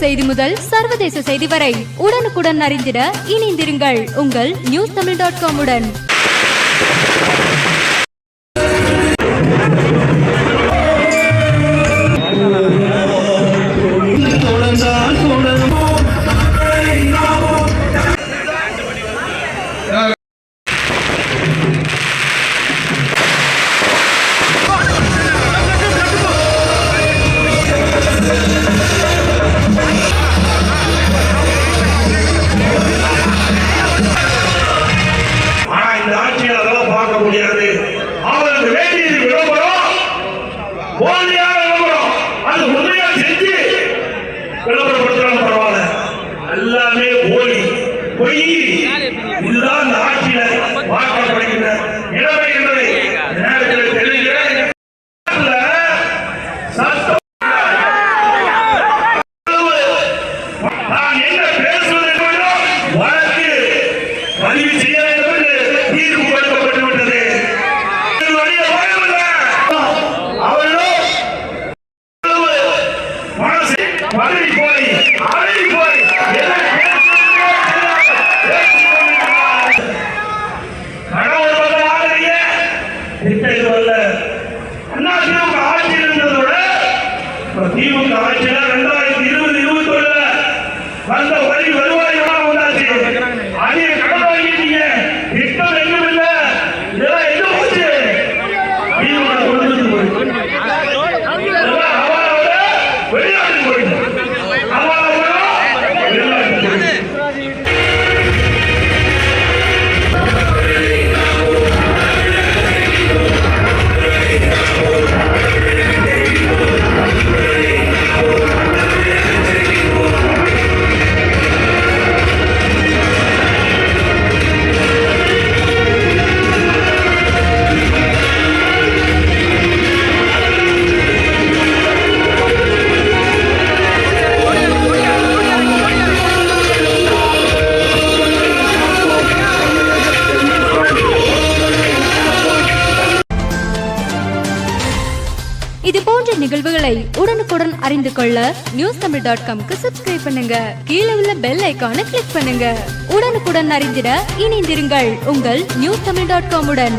செய்தி முதல் சர்வதேச செய்தி வரை உடனுக்குடன் அறிந்திட இணைந்திருங்கள் உங்கள் newstamil.com உடன். எல்லாமே போலி பொய் இதுதான் இந்த ஆட்சியில பார்க்கப்படுகின்ற நிலைமை என்பதை நேரத்தில் தெரிவிக்கிறேன். நான் என்ன பேசுவது வழக்கு பதிவு செய்ய வேண்டும் என்று தீர்ப்பு கொடுக்கப்பட்டு விட்டது. திமுக ஆட்சியில 2020-21 வந்த வரி வருவாய் உண்டாச்சு. அதே கடன் வாங்கிட்டீங்க, திட்டம் எங்கும் இல்ல, இதெல்லாம் எங்க போச்சு? திமுக கொண்டு போயிட்டு வெளிநாட்டுக்கு போயிட்டு இது போன்ற நிகழ்வுகளை உடனுக்குடன் அறிந்து கொள்ள newstamil.com-க்கு சப்ஸ்கிரைப் பண்ணுங்க. கீழே உள்ள பெல் ஐகானை கிளிக் பண்ணுங்க. உடனுக்குடன் அறிந்திட இணைந்திருங்கள் உங்கள் newstamil.com உடன்.